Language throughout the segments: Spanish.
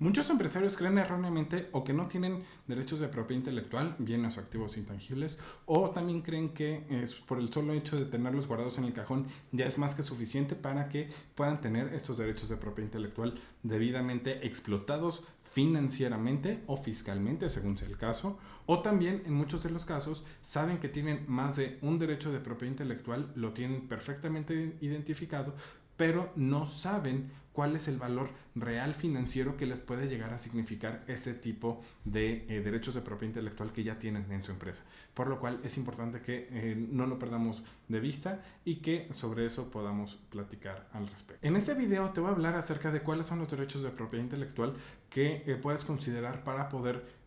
Muchos empresarios creen erróneamente o que no tienen derechos de propiedad intelectual, bienes o activos intangibles, o también creen que por el solo hecho de tenerlos guardados en el cajón ya es más que suficiente para que puedan tener estos derechos de propiedad intelectual debidamente explotados financieramente o fiscalmente, según sea el caso, o también en muchos de los casos saben que tienen más de un derecho de propiedad intelectual, lo tienen perfectamente identificado, pero no saben cuál es el valor real financiero que les puede llegar a significar ese tipo de derechos de propiedad intelectual que ya tienen en su empresa. Por lo cual es importante que no lo perdamos de vista y que sobre eso podamos platicar al respecto. En este video te voy a hablar acerca de cuáles son los derechos de propiedad intelectual que puedes considerar para poder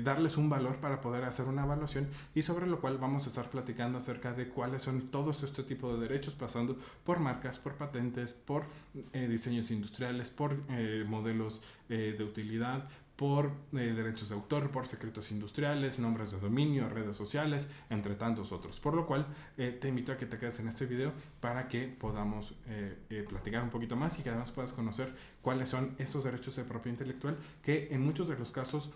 darles un valor para poder hacer una evaluación, y sobre lo cual vamos a estar platicando acerca de cuáles son todos este tipo de derechos, pasando por marcas, por patentes, por diseños industriales, por modelos de utilidad, por derechos de autor, por secretos industriales, nombres de dominio, redes sociales, entre tantos otros. Por lo cual te invito a que te quedes en este video para que podamos platicar un poquito más y que además puedas conocer cuáles son estos derechos de propiedad intelectual que en muchos de los casos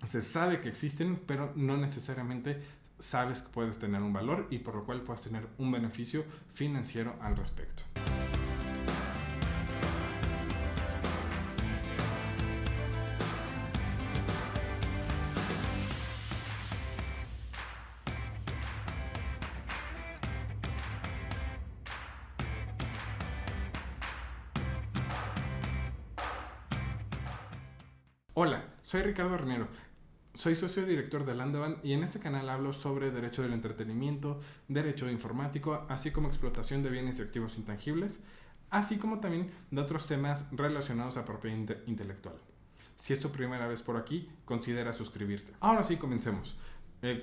se sabe que existen, pero no necesariamente sabes que puedes tener un valor y por lo cual puedes tener un beneficio financiero al respecto. Hola, soy Ricardo Arnero. Soy socio director de Landavan y en este canal hablo sobre derecho del entretenimiento, derecho informático, así como explotación de bienes y activos intangibles, así como también de otros temas relacionados a propiedad intelectual. Si es tu primera vez por aquí, considera suscribirte. Ahora sí, comencemos.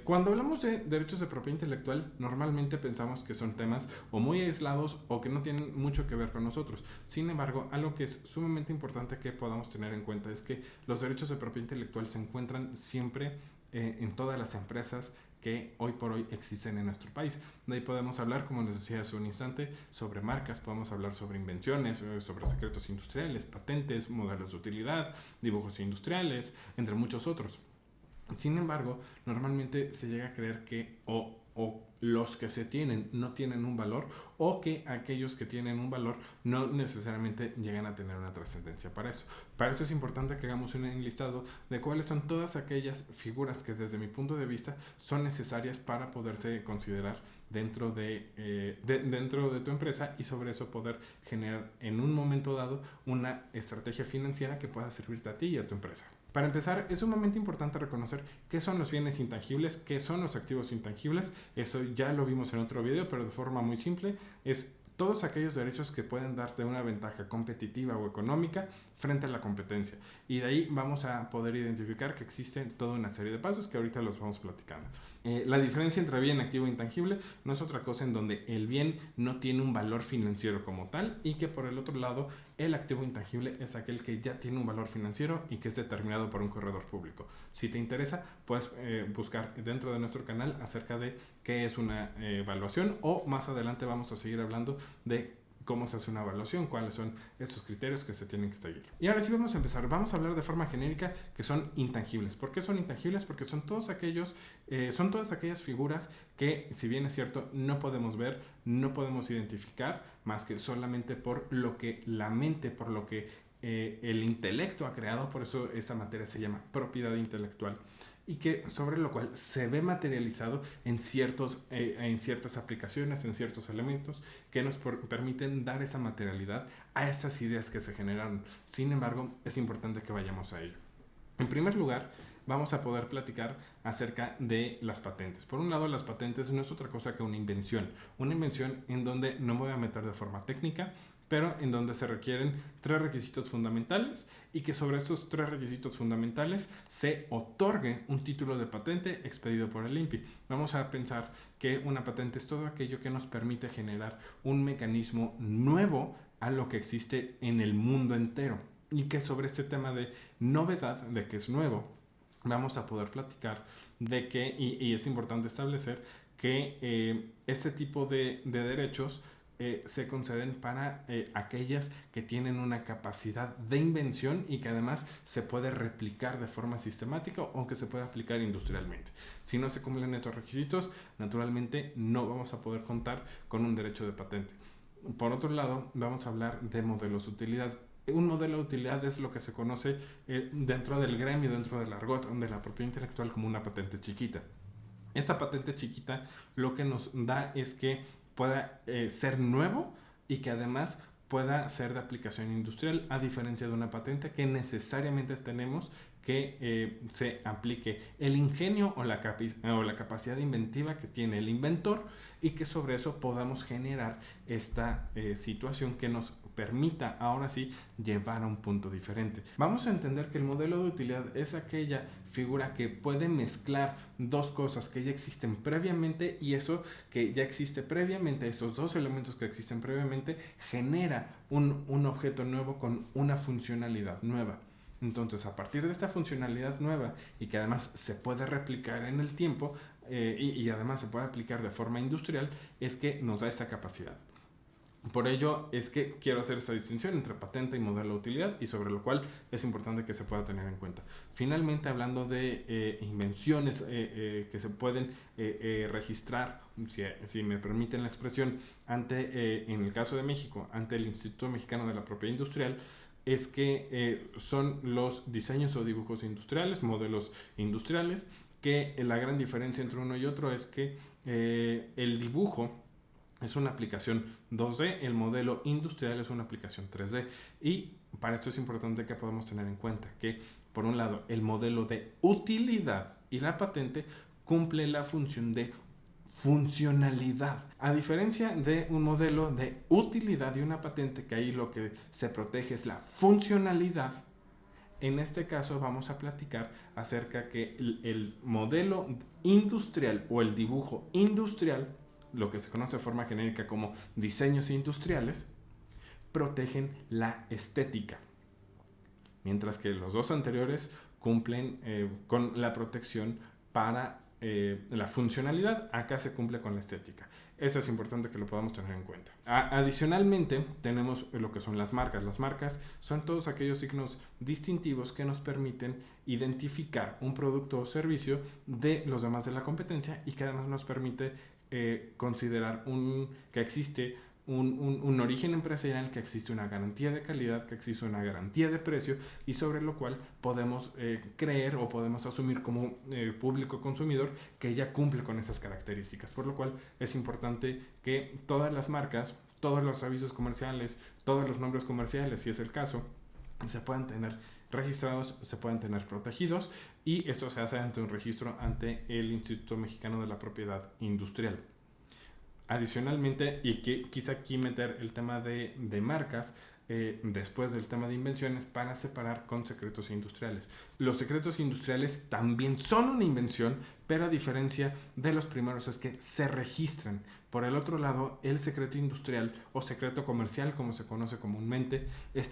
Cuando hablamos de derechos de propiedad intelectual, normalmente pensamos que son temas o muy aislados o que no tienen mucho que ver con nosotros. Sin embargo, algo que es sumamente importante que podamos tener en cuenta es que los derechos de propiedad intelectual se encuentran siempre en todas las empresas que hoy por hoy existen en nuestro país. De ahí podemos hablar, como les decía hace un instante, sobre marcas, podemos hablar sobre invenciones, sobre secretos industriales, patentes, modelos de utilidad, dibujos industriales, entre muchos otros. Sin embargo, normalmente se llega a creer que o los que se tienen no tienen un valor, o que aquellos que tienen un valor no necesariamente llegan a tener una trascendencia para eso. Para eso es importante que hagamos un enlistado de cuáles son todas aquellas figuras que desde mi punto de vista son necesarias para poderse considerar dentro dentro de tu empresa, y sobre eso poder generar en un momento dado una estrategia financiera que pueda servirte a ti y a tu empresa. Para empezar, es sumamente importante reconocer qué son los bienes intangibles, qué son los activos intangibles. Eso ya lo vimos en otro video, pero de forma muy simple es todos aquellos derechos que pueden darte una ventaja competitiva o económica frente a la competencia. Y de ahí vamos a poder identificar que existe toda una serie de pasos que ahorita los vamos platicando. La diferencia entre bien, activo e intangible no es otra cosa en donde el bien no tiene un valor financiero como tal, y que por el otro lado el activo intangible es aquel que ya tiene un valor financiero y que es determinado por un corredor público. Si te interesa, puedes buscar dentro de nuestro canal acerca de qué es una evaluación, o más adelante vamos a seguir hablando de cómo se hace una evaluación, cuáles son estos criterios que se tienen que seguir. Y ahora sí vamos a empezar. Vamos a hablar de forma genérica que son intangibles. ¿Por qué son intangibles? Porque son todas aquellas figuras que, si bien es cierto, no podemos ver, no podemos identificar, más que solamente por lo que la mente, por lo que el intelecto ha creado. Por eso esta materia se llama propiedad intelectual, y que sobre lo cual se ve materializado en ciertas aplicaciones, en ciertos elementos que nos permiten dar esa materialidad a esas ideas que se generaron. Sin embargo, es importante que vayamos a ello. En primer lugar, vamos a poder platicar acerca de las patentes. Por un lado, las patentes no es otra cosa que una invención en donde no me voy a meter de forma técnica, pero en donde se requieren 3 requisitos fundamentales, y que sobre estos 3 requisitos fundamentales se otorgue un título de patente expedido por el INPI. Vamos a pensar que una patente es todo aquello que nos permite generar un mecanismo nuevo a lo que existe en el mundo entero, y que sobre este tema de novedad, de que es nuevo, vamos a poder platicar de que, y es importante establecer que este tipo de derechos se conceden para aquellas que tienen una capacidad de invención y que además se puede replicar de forma sistemática o que se puede aplicar industrialmente. Si no se cumplen estos requisitos, naturalmente no vamos a poder contar con un derecho de patente. Por otro lado, vamos a hablar de modelos de utilidad. Un modelo de utilidad es lo que se conoce dentro del gremio, dentro del argot de la propiedad intelectual, como una patente chiquita. Esta patente chiquita lo que nos da es que pueda ser nuevo y que además pueda ser de aplicación industrial, a diferencia de una patente que necesariamente tenemos que se aplique el ingenio o la capacidad inventiva que tiene el inventor y que sobre eso podamos generar esta situación que nos permita ahora sí llevar a un punto diferente. Vamos a entender que el modelo de utilidad es aquella figura que puede mezclar dos cosas que ya existen previamente, y eso que ya existe previamente, estos dos elementos que existen previamente, genera un objeto nuevo con una funcionalidad nueva. Entonces, a partir de esta funcionalidad nueva y que además se puede replicar en el tiempo y además se puede aplicar de forma industrial, es que nos da esta capacidad. Por ello es que quiero hacer esta distinción entre patente y modelo de utilidad, y sobre lo cual es importante que se pueda tener en cuenta. Finalmente, hablando de invenciones que se pueden registrar, si me permiten la expresión, en el caso de México, ante el Instituto Mexicano de la Propiedad Industrial, es que son los diseños o dibujos industriales, modelos industriales, que la gran diferencia entre uno y otro es que el dibujo es una aplicación 2D, el modelo industrial es una aplicación 3D. Y para esto es importante que podamos tener en cuenta que, por un lado, el modelo de utilidad y la patente cumple la función de funcionalidad. A diferencia de un modelo de utilidad y una patente, que ahí lo que se protege es la funcionalidad, en este caso vamos a platicar acerca que el modelo industrial o el dibujo industrial, lo que se conoce de forma genérica como diseños industriales, protegen la estética, mientras que los dos anteriores cumplen con la protección para la funcionalidad. Acá se cumple con la estética. Eso es importante que lo podamos tener en cuenta. Adicionalmente, tenemos lo que son las marcas. Las marcas son todos aquellos signos distintivos que nos permiten identificar un producto o servicio de los demás de la competencia, y que además nos permite considerar que existe un origen empresarial, que existe una garantía de calidad, que existe una garantía de precio, y sobre lo cual podemos creer o podemos asumir como público consumidor que ella cumple con esas características. Por lo cual es importante que todas las marcas, todos los avisos comerciales, todos los nombres comerciales, si es el caso, se puedan tener registrados, se pueden tener protegidos, y esto se hace ante un registro ante el Instituto Mexicano de la Propiedad Industrial. Adicionalmente, y que quise aquí meter el tema de marcas después del tema de invenciones, para separar con secretos industriales. Los secretos industriales también son una invención, pero a diferencia de los primeros es que se registran. Por el otro lado, el secreto industrial o secreto comercial, como se conoce comúnmente,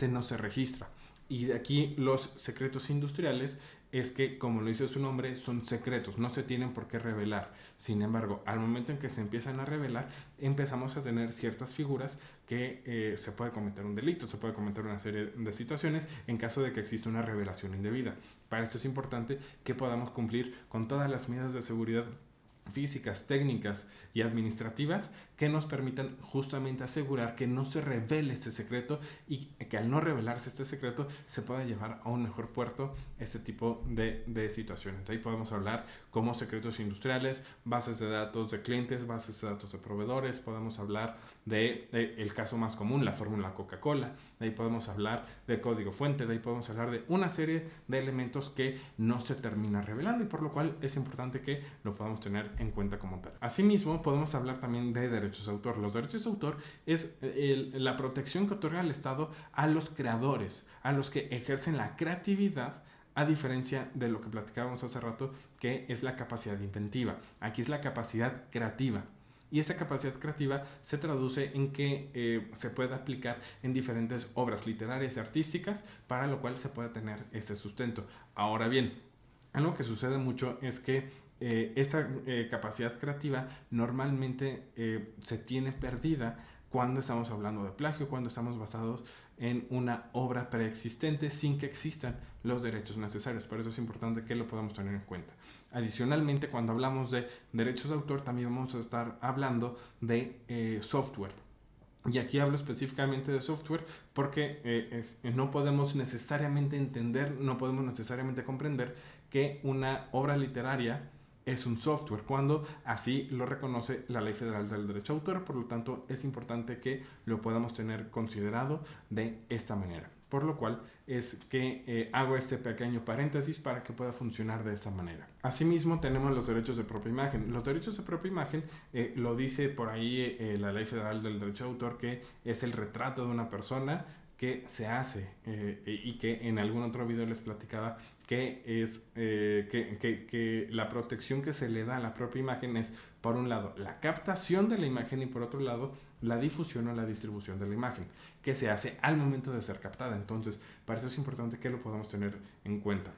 no se registra. Y de aquí los secretos industriales es que, como lo dice su nombre, son secretos, no se tienen por qué revelar. Sin embargo, al momento en que se empiezan a revelar, empezamos a tener ciertas figuras que se puede cometer un delito, se puede cometer una serie de situaciones en caso de que exista una revelación indebida. Para esto es importante que podamos cumplir con todas las medidas de seguridad físicas, técnicas y administrativas que nos permitan justamente asegurar que no se revele este secreto, y que al no revelarse este secreto se pueda llevar a un mejor puerto este tipo de situaciones. Ahí podemos hablar como secretos industriales, bases de datos de clientes, bases de datos de proveedores. Podemos hablar de el caso más común, la fórmula Coca-Cola. De ahí podemos hablar de código fuente. De ahí podemos hablar de una serie de elementos que no se termina revelando, y por lo cual es importante que lo podamos tener en cuenta como tal. Asimismo, podemos hablar también de derechos de autor. Los derechos de autor es la protección que otorga el Estado a los creadores, a los que ejercen la creatividad, a diferencia de lo que platicábamos hace rato, que es la capacidad inventiva. Aquí es la capacidad creativa. Y esa capacidad creativa se traduce en que se puede aplicar en diferentes obras literarias y artísticas, para lo cual se puede tener ese sustento. Ahora bien, algo que sucede mucho es que esta capacidad creativa normalmente se tiene perdida cuando estamos hablando de plagio, cuando estamos basados en una obra preexistente sin que existan los derechos necesarios. Por eso es importante que lo podamos tener en cuenta. Adicionalmente, cuando hablamos de derechos de autor, también vamos a estar hablando de software. Y aquí hablo específicamente de software porque no podemos necesariamente entender, no podemos necesariamente comprender que una obra literaria es un software, cuando así lo reconoce la Ley Federal del Derecho de Autor. Por lo tanto, es importante que lo podamos tener considerado de esta manera. Por lo cual es que hago este pequeño paréntesis para que pueda funcionar de esta manera. Asimismo, tenemos los derechos de propia imagen. Los derechos de propia imagen, lo dice por ahí la Ley Federal del Derecho de Autor, que es el retrato de una persona que se hace y que en algún otro video les platicaba que es que la protección que se le da a la propia imagen es, por un lado, la captación de la imagen y por otro lado, la difusión o la distribución de la imagen, que se hace al momento de ser captada. Entonces, para eso es importante que lo podamos tener en cuenta.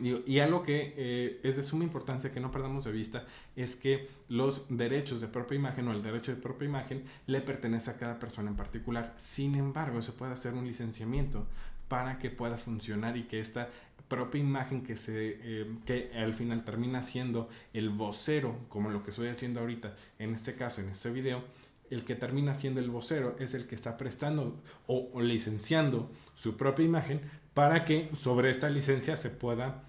Y algo que es de suma importancia que no perdamos de vista es que los derechos de propia imagen o el derecho de propia imagen le pertenece a cada persona en particular. Sin embargo, se puede hacer un licenciamiento para que pueda funcionar y que esta propia imagen que al final termina siendo el vocero, como lo que estoy haciendo ahorita, en este caso, en este video, el que termina siendo el vocero es el que está prestando o licenciando su propia imagen para que sobre esta licencia se pueda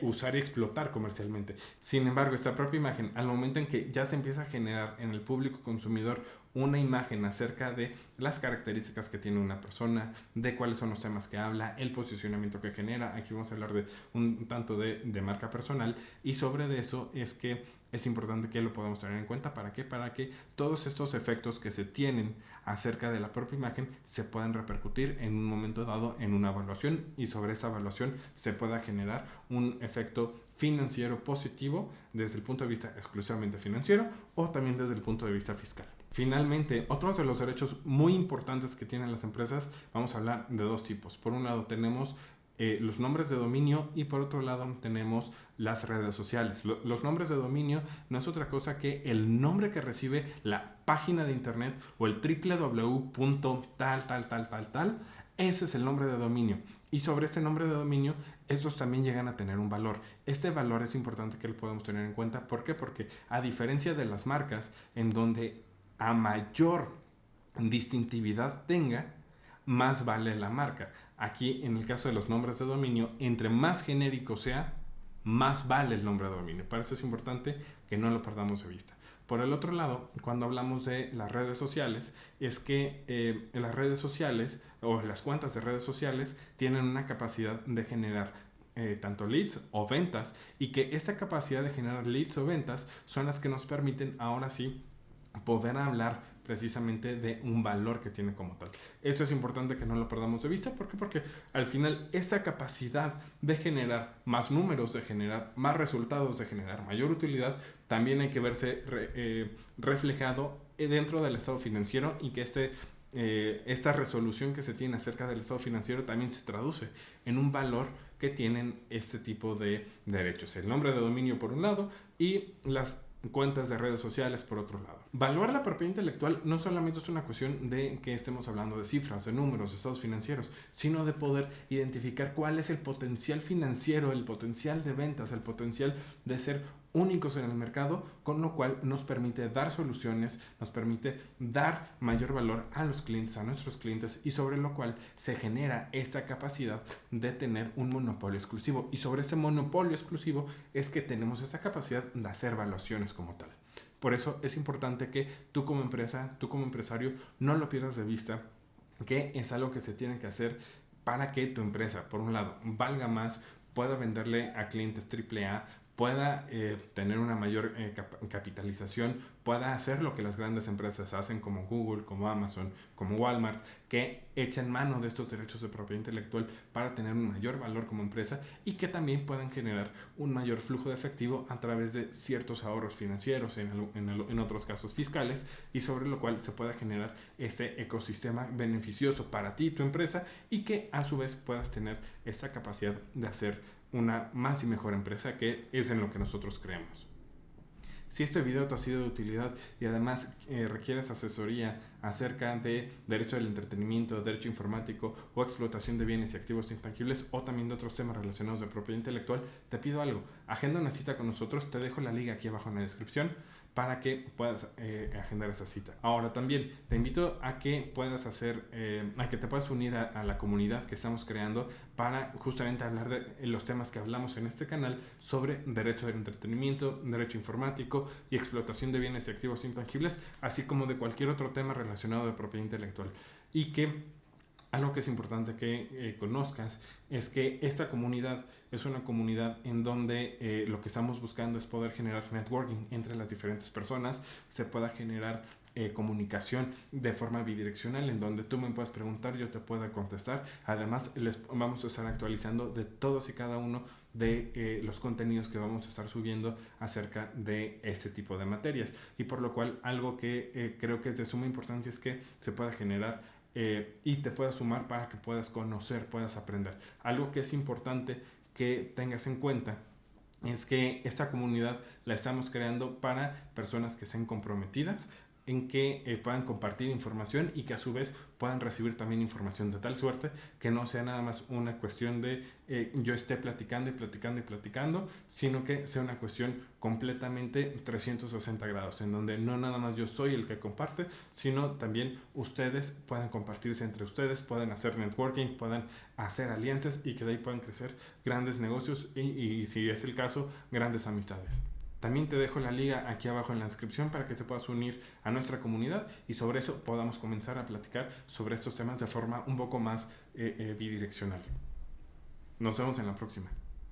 usar y explotar comercialmente. Sin embargo, esta propia imagen, al momento en que ya se empieza a generar en el público consumidor una imagen acerca de las características que tiene una persona, de cuáles son los temas que habla, el posicionamiento que genera, aquí vamos a hablar de un tanto de marca personal, y sobre de eso es que es importante que lo podamos tener en cuenta. ¿Para qué? Para que todos estos efectos que se tienen acerca de la propia imagen se puedan repercutir en un momento dado en una evaluación, y sobre esa evaluación se pueda generar un efecto financiero positivo desde el punto de vista exclusivamente financiero o también desde el punto de vista fiscal. Finalmente, otros de los derechos muy importantes que tienen las empresas, vamos a hablar de dos tipos. Por un lado tenemos los nombres de dominio y por otro lado tenemos las redes sociales. Los nombres de dominio no es otra cosa que el nombre que recibe la página de internet o el www.tal. Ese es el nombre de dominio. Y sobre este nombre de dominio, estos también llegan a tener un valor. Este valor es importante que lo podamos tener en cuenta. ¿Por qué? Porque a diferencia de las marcas, en donde a mayor distintividad tenga, más vale la marca. Aquí, en el caso de los nombres de dominio, entre más genérico sea, más vale el nombre de dominio. Para eso es importante que no lo perdamos de vista. Por el otro lado, cuando hablamos de las redes sociales, es que las redes sociales o las cuentas de redes sociales tienen una capacidad de generar tanto leads o ventas, y que esta capacidad de generar leads o ventas son las que nos permiten ahora sí poder hablar precisamente de un valor que tiene como tal. Esto es importante que no lo perdamos de vista. ¿Por qué? Porque al final esa capacidad de generar más números, de generar más resultados, de generar mayor utilidad, también hay que verse reflejado dentro del estado financiero, y que esta resolución que se tiene acerca del estado financiero también se traduce en un valor que tienen este tipo de derechos. El nombre de dominio por un lado y las cuentas de redes sociales por otro lado. Valorar la propiedad intelectual no solamente es una cuestión de que estemos hablando de cifras, de números, de estados financieros, sino de poder identificar cuál es el potencial financiero, el potencial de ventas, el potencial de ser únicos en el mercado, con lo cual nos permite dar soluciones, nos permite dar mayor valor a los clientes, a nuestros clientes, y sobre lo cual se genera esta capacidad de tener un monopolio exclusivo. Y sobre ese monopolio exclusivo es que tenemos esta capacidad de hacer evaluaciones como tal. Por eso es importante que tú como empresa, tú como empresario, no lo pierdas de vista, que es algo que se tiene que hacer para que tu empresa, por un lado, valga más, pueda venderle a clientes AAA, pueda tener una mayor capitalización, pueda hacer lo que las grandes empresas hacen, como Google, como Amazon, como Walmart, que echan mano de estos derechos de propiedad intelectual para tener un mayor valor como empresa, y que también puedan generar un mayor flujo de efectivo a través de ciertos ahorros financieros, en otros casos fiscales, y sobre lo cual se pueda generar este ecosistema beneficioso para ti y tu empresa, y que a su vez puedas tener esta capacidad de hacer una más y mejor empresa, que es en lo que nosotros creemos. Si este video te ha sido de utilidad y además requieres asesoría acerca de derecho del entretenimiento, derecho informático o explotación de bienes y activos intangibles o también de otros temas relacionados de propiedad intelectual, te pido algo, agenda una cita con nosotros, te dejo la liga aquí abajo en la descripción para que puedas agendar esa cita. Ahora también te invito a que puedas a que te puedas unir a la comunidad que estamos creando para justamente hablar de los temas que hablamos en este canal sobre derecho del entretenimiento, derecho informático y explotación de bienes y activos intangibles, así como de cualquier otro tema relacionado de propiedad intelectual. Y que algo que es importante que conozcas es que esta comunidad es una comunidad en donde lo que estamos buscando es poder generar networking entre las diferentes personas, se pueda generar comunicación de forma bidireccional en donde tú me puedas preguntar, yo te pueda contestar. Además, les vamos a estar actualizando de todos y cada uno de los contenidos que vamos a estar subiendo acerca de este tipo de materias. Y por lo cual, algo que creo que es de suma importancia es que se pueda generar y te puedas sumar para que puedas conocer, puedas aprender. Algo que es importante que tengas en cuenta es que esta comunidad la estamos creando para personas que sean comprometidas en que puedan compartir información y que a su vez puedan recibir también información de tal suerte que no sea nada más una cuestión de yo esté platicando y platicando y platicando, sino que sea una cuestión completamente 360 grados, en donde no nada más yo soy el que comparte, sino también ustedes puedan compartirse entre ustedes, puedan hacer networking, puedan hacer alianzas y que de ahí puedan crecer grandes negocios y si es el caso, grandes amistades. También te dejo la liga aquí abajo en la descripción para que te puedas unir a nuestra comunidad y sobre eso podamos comenzar a platicar sobre estos temas de forma un poco más bidireccional. Nos vemos en la próxima.